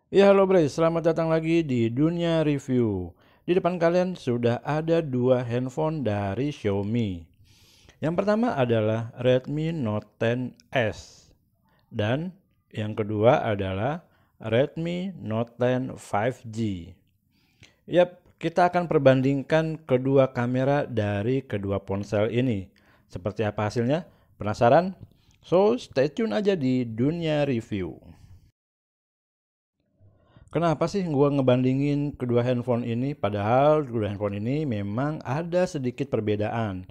Ya halo Bre, selamat datang lagi di dunia review. Di depan kalian sudah ada dua handphone dari Xiaomi. Yang pertama adalah Redmi Note 10S dan yang kedua adalah Redmi Note 10 5G. Yap, kita akan perbandingkan kedua kamera dari kedua ponsel ini. Seperti apa hasilnya? Penasaran? So, stay tune aja di dunia review. Kenapa sih gua ngebandingin kedua handphone ini? Padahal kedua handphone ini memang ada sedikit perbedaan.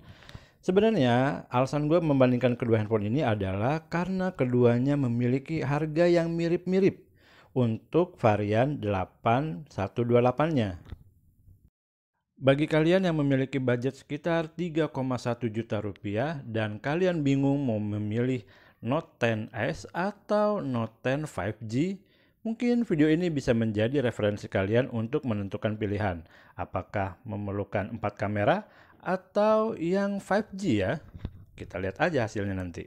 Sebenarnya alasan gue membandingkan kedua handphone ini adalah karena keduanya memiliki harga yang mirip-mirip untuk varian 8128-nya. Bagi kalian yang memiliki budget sekitar 3,1 juta rupiah dan kalian bingung mau memilih Note 10S atau Note 10 5G, mungkin video ini bisa menjadi referensi kalian untuk menentukan pilihan. Apakah memerlukan 4 kamera atau yang 5G ya? Kita lihat aja hasilnya nanti.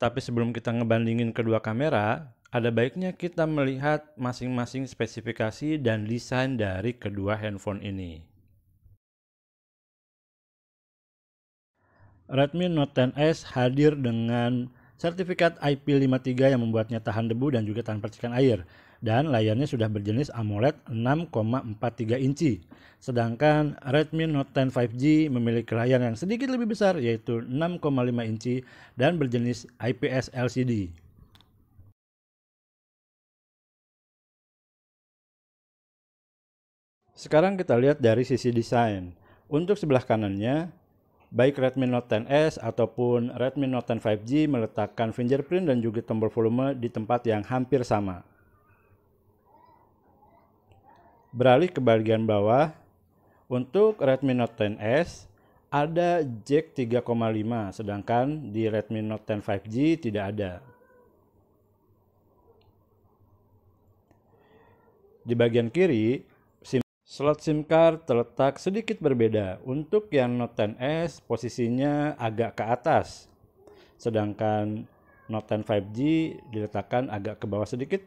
Tapi sebelum kita ngebandingin kedua kamera, ada baiknya kita melihat masing-masing spesifikasi dan desain dari kedua handphone ini. Redmi Note 10S hadir dengan sertifikat IP53 yang membuatnya tahan debu dan juga tahan percikan air. Dan layarnya sudah berjenis AMOLED 6,43 inci. Sedangkan Redmi Note 10 5G memiliki layar yang sedikit lebih besar yaitu 6,5 inci dan berjenis IPS LCD. Sekarang kita lihat dari sisi desain. Untuk sebelah kanannya, baik Redmi Note 10S ataupun Redmi Note 10 5G meletakkan fingerprint dan juga tombol volume di tempat yang hampir sama. Beralih ke bagian bawah, untuk Redmi Note 10S ada jack 3,5, sedangkan di Redmi Note 10 5G tidak ada. Di bagian kiri, slot SIM card terletak sedikit berbeda. Untuk yang Note 10S posisinya agak ke atas, sedangkan Note 10 5G diletakkan agak ke bawah sedikit.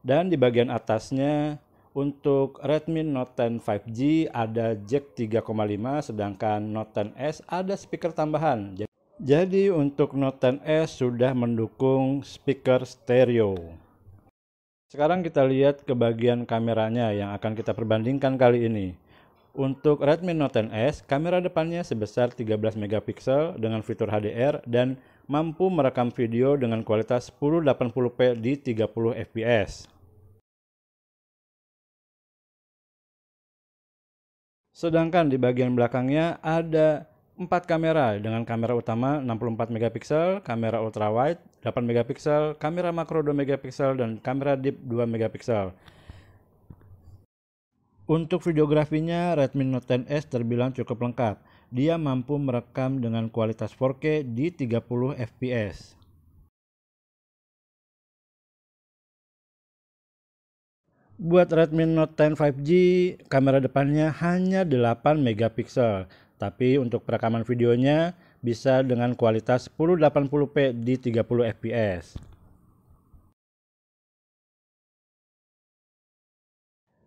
Dan di bagian atasnya untuk Redmi Note 10 5G ada jack 3,5, sedangkan Note 10S ada speaker tambahan. Jadi untuk Note 10S sudah mendukung speaker stereo. Sekarang kita lihat ke bagian kameranya yang akan kita perbandingkan kali ini. Untuk Redmi Note 10S, kamera depannya sebesar 13 megapiksel dengan fitur HDR dan mampu merekam video dengan kualitas 1080p di 30 fps. Sedangkan di bagian belakangnya ada 4 kamera dengan kamera utama 64 megapiksel, kamera ultrawide 8 megapiksel, kamera makro 2 megapiksel dan kamera deep 2 megapiksel. Untuk videografinya Redmi Note 10S terbilang cukup lengkap. Dia mampu merekam dengan kualitas 4K di 30 fps. Buat Redmi Note 10 5G, kamera depannya hanya 8 megapiksel, tapi untuk perekaman videonya bisa dengan kualitas 1080p di 30 fps.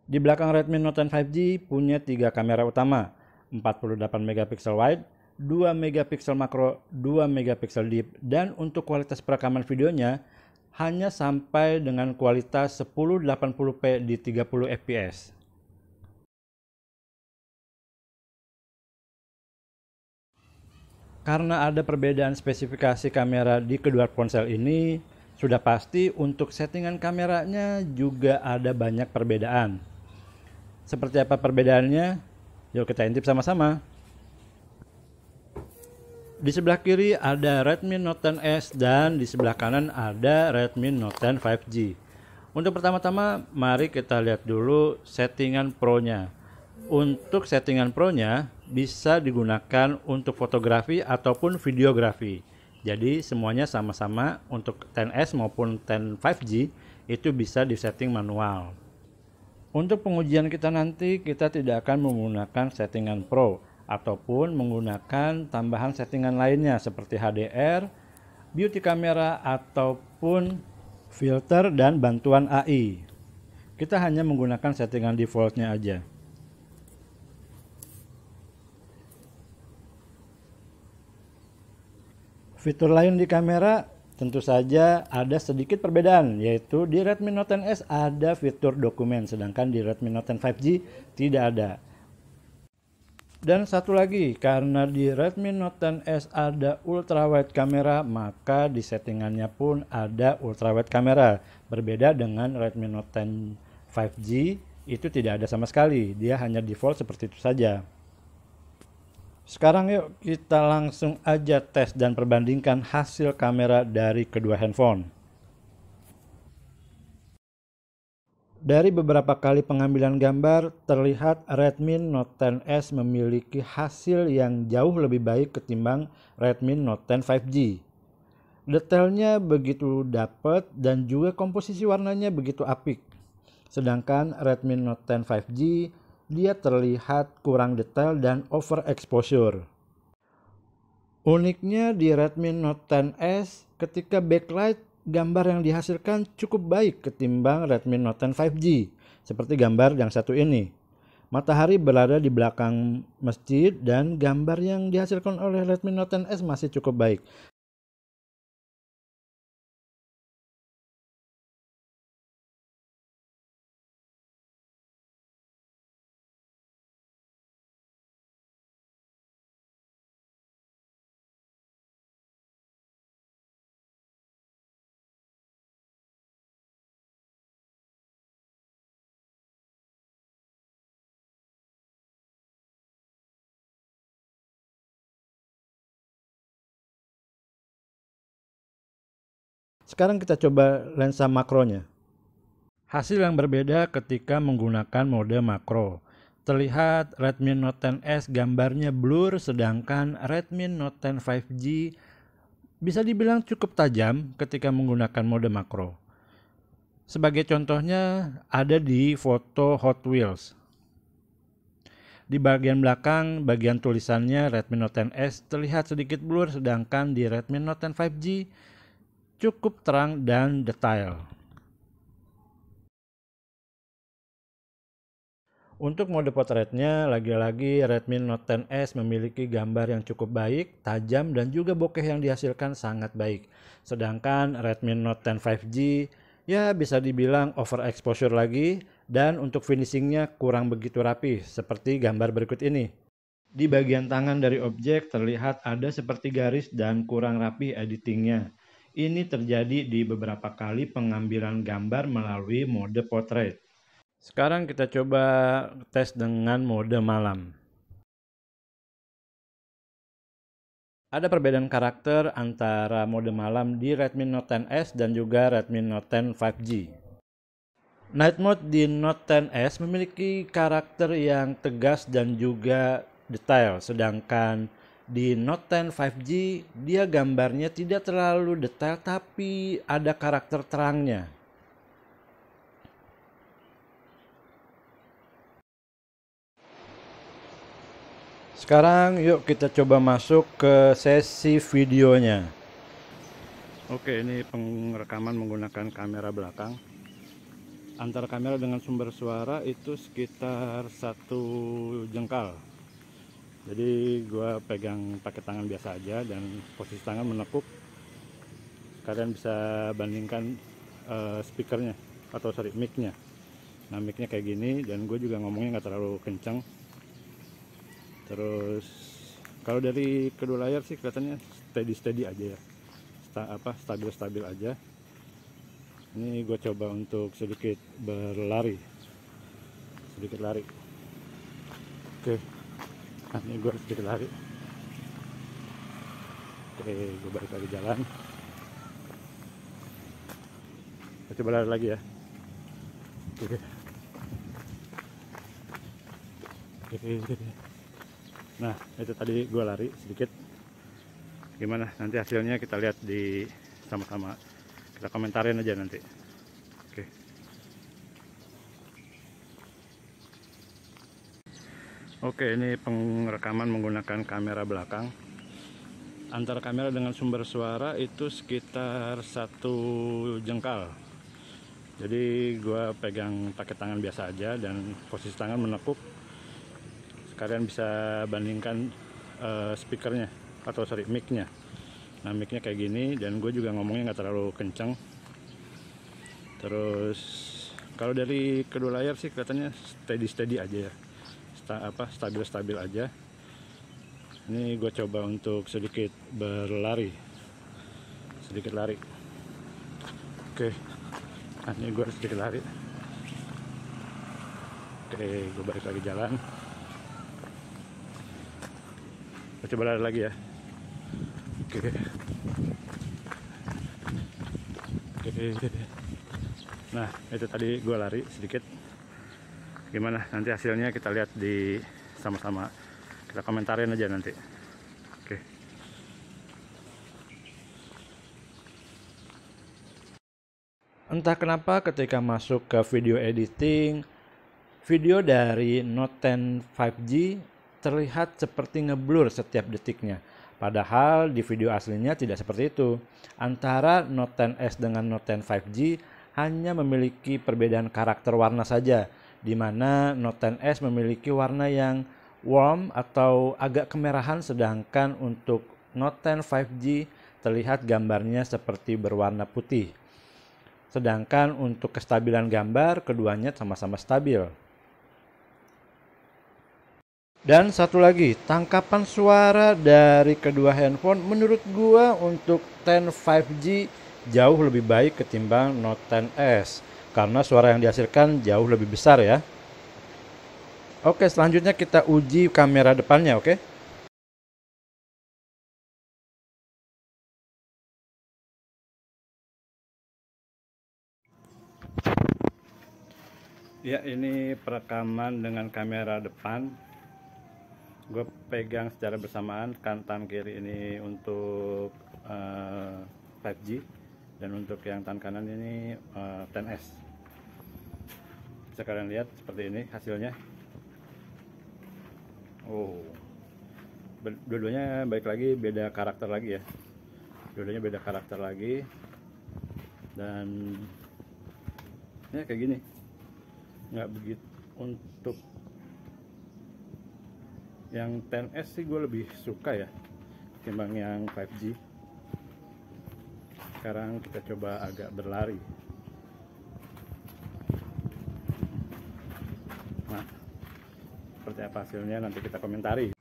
Di belakang Redmi Note 10 5G punya 3 kamera utama, 48 megapiksel wide, 2 megapiksel makro, 2 megapiksel deep, dan untuk kualitas perekaman videonya hanya sampai dengan kualitas 1080p di 30 fps. Karena ada perbedaan spesifikasi kamera di kedua ponsel ini, sudah pasti untuk settingan kameranya juga ada banyak perbedaan. Seperti apa perbedaannya? Yuk kita intip sama-sama. Di sebelah kiri ada Redmi Note 10S dan di sebelah kanan ada Redmi Note 10 5G. Untuk pertama-tama mari kita lihat dulu settingan Pro-nya. Untuk settingan Pro-nya bisa digunakan untuk fotografi ataupun videografi. Jadi semuanya sama-sama untuk 10S maupun 10 5G itu bisa disetting manual. Untuk pengujian kita nanti kita tidak akan menggunakan settingan Pro ataupun menggunakan tambahan settingan lainnya seperti HDR, beauty camera ataupun filter dan bantuan AI. Kita hanya menggunakan settingan defaultnya aja. Fitur lain di kamera tentu saja ada sedikit perbedaan, yaitu di Redmi Note 10S ada fitur dokumen, sedangkan di Redmi Note 10 5G tidak ada. Dan satu lagi, karena di Redmi Note 10S ada ultrawide kamera, maka di settingannya pun ada ultrawide kamera. Berbeda dengan Redmi Note 10 5G, itu tidak ada sama sekali, dia hanya default seperti itu saja. Sekarang yuk kita langsung aja tes dan perbandingkan hasil kamera dari kedua handphone. Dari beberapa kali pengambilan gambar, terlihat Redmi Note 10S memiliki hasil yang jauh lebih baik ketimbang Redmi Note 10 5G. Detailnya begitu dapat dan juga komposisi warnanya begitu apik. Sedangkan Redmi Note 10 5G dia terlihat kurang detail dan overexposure. Uniknya di Redmi Note 10S, ketika backlight, gambar yang dihasilkan cukup baik ketimbang Redmi Note 10 5G, seperti gambar yang satu ini. Matahari berada di belakang masjid dan gambar yang dihasilkan oleh Redmi Note 10S masih cukup baik. Sekarang kita coba lensa makronya. Hasil yang berbeda ketika menggunakan mode makro. Terlihat Redmi Note 10S gambarnya blur, sedangkan Redmi Note 10 5G bisa dibilang cukup tajam ketika menggunakan mode makro. Sebagai contohnya ada di foto Hot Wheels. Di bagian belakang, bagian tulisannya Redmi Note 10S terlihat sedikit blur, sedangkan di Redmi Note 10 5G cukup terang dan detail. Untuk mode potretnya, lagi-lagi Redmi Note 10S memiliki gambar yang cukup baik, tajam, dan juga bokeh yang dihasilkan sangat baik. Sedangkan Redmi Note 10 5G ya bisa dibilang overexposure lagi, dan untuk finishingnya kurang begitu rapi, seperti gambar berikut ini. Di bagian tangan dari objek terlihat ada seperti garis dan kurang rapi editingnya. Ini terjadi di beberapa kali pengambilan gambar melalui mode portrait. Sekarang kita coba tes dengan mode malam. Ada perbedaan karakter antara mode malam di Redmi Note 10S dan juga Redmi Note 10 5G. Night mode di Note 10S memiliki karakter yang tegas dan juga detail, sedangkan di Note 10 5G dia gambarnya tidak terlalu detail tapi ada karakter terangnya. Sekarang yuk kita coba masuk ke sesi videonya. Oke, ini pengrekaman menggunakan kamera belakang. Antara kamera dengan sumber suara itu sekitar 1 jengkal. Jadi gua pegang pakai tangan biasa aja dan posisi tangan menekuk. Kalian bisa bandingkan speakernya atau mic-nya. Nah, mic-nya kayak gini dan gue juga ngomongnya nggak terlalu kencang. Terus kalau dari kedua layar sih kelihatannya steady aja ya, stabil aja. Ini gue coba untuk sedikit lari. Oke, nah ini gue sedikit lari. Oke, gue balik lagi jalan. Kita coba lari lagi ya. Oke. Nah, itu tadi gue lari sedikit. Gimana nanti hasilnya kita lihat di sama-sama. Kita komentarin aja nanti. Oke. Oke, ini pengrekaman menggunakan kamera belakang. Antara kamera dengan sumber suara itu sekitar 1 jengkal. Jadi gue pegang pakai tangan biasa aja dan posisi tangan menekuk. Kalian bisa bandingkan speakernya atau mic-nya. Nah, mic-nya kayak gini dan gue juga ngomongnya nggak terlalu kencang. Terus kalau dari kedua layar sih kelihatannya steady aja ya, stabil aja. Ini gue coba untuk sedikit lari. Oke, nah ini gue sedikit lari. Oke, gue balik lagi jalan. Gue coba lari lagi ya. Oke. Nah, itu tadi gue lari sedikit. Gimana nanti hasilnya kita lihat di sama-sama. Kita komentarin aja nanti. Oke. Entah kenapa ketika masuk ke video editing, video dari Note 10 5G terlihat seperti ngeblur setiap detiknya. Padahal di video aslinya tidak seperti itu. Antara Note 10s dengan Note 10 5G hanya memiliki perbedaan karakter warna saja, di mana Note 10s memiliki warna yang warm atau agak kemerahan, sedangkan untuk Note 10 5G terlihat gambarnya seperti berwarna putih. Sedangkan untuk kestabilan gambar, keduanya sama-sama stabil. Dan satu lagi, tangkapan suara dari kedua handphone menurut gua untuk 10 5G jauh lebih baik ketimbang Note 10s karena suara yang dihasilkan jauh lebih besar ya. Oke, selanjutnya kita uji kamera depannya, oke? Ya, ini perekaman dengan kamera depan. Gue pegang secara bersamaan, tangan kiri ini untuk 5G dan untuk yang tangan kanan ini 10s. Bisa kalian lihat seperti ini hasilnya. Oh, dua-duanya baik lagi, beda karakter lagi ya. Dua-duanya beda karakter lagi. Dan ya kayak gini. Nggak begitu. Untuk yang 10s sih gue lebih suka ya ketimbang yang 5G. Sekarang kita coba agak berlari. Nah, seperti apa hasilnya nanti kita komentari.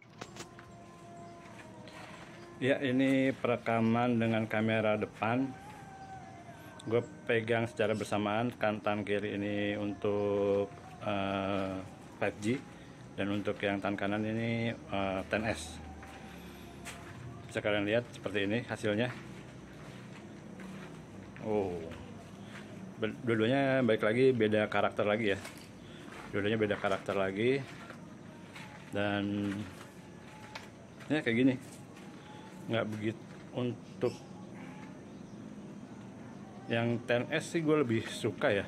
Ya, ini perekaman dengan kamera depan. Gue pegang secara bersamaan, tangan kiri ini untuk 5G dan untuk yang tangan kanan ini 10s. Bisa kalian lihat seperti ini hasilnya. Oh, dua-duanya baik lagi, beda karakter lagi ya. Dua-duanya beda karakter lagi. Dan ya kayak gini. Nggak begitu. Untuk yang 10s sih gue lebih suka ya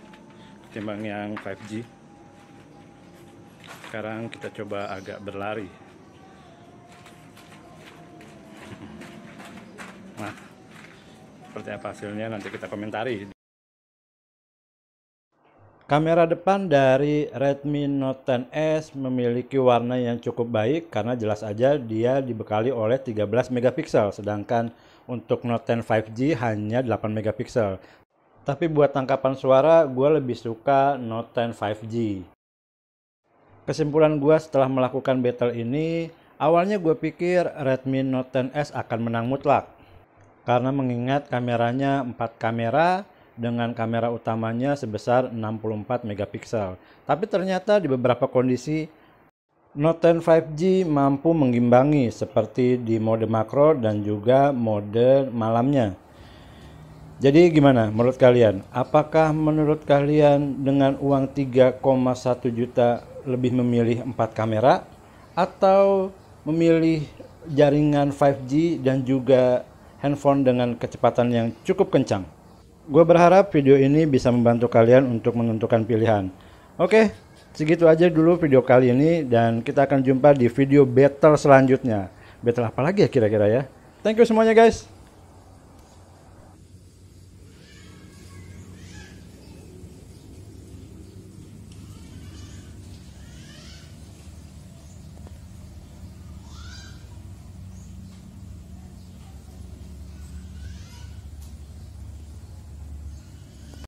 ketimbang yang 5G. Sekarang kita coba agak berlari. Nah, seperti apa hasilnya nanti kita komentari. Kamera depan dari Redmi Note 10s memiliki warna yang cukup baik karena jelas aja dia dibekali oleh 13 megapiksel, sedangkan untuk Note 10 5G hanya 8 megapiksel. Tapi buat tangkapan suara gue lebih suka Note 10 5G. Kesimpulan gue setelah melakukan battle ini, awalnya gue pikir Redmi Note 10s akan menang mutlak karena mengingat kameranya 4 kamera dengan kamera utamanya sebesar 64 megapiksel. Tapi ternyata di beberapa kondisi Note 10 5G mampu mengimbangi seperti di mode makro dan juga mode malamnya. Jadi gimana menurut kalian? Apakah menurut kalian dengan uang 3,1 juta lebih memilih 4 kamera atau memilih jaringan 5G dan juga handphone dengan kecepatan yang cukup kencang? Gue berharap video ini bisa membantu kalian untuk menentukan pilihan. Oke, segitu aja dulu video kali ini dan kita akan jumpa di video battle selanjutnya. Battle apa lagi ya kira-kira ya? Thank you semuanya guys.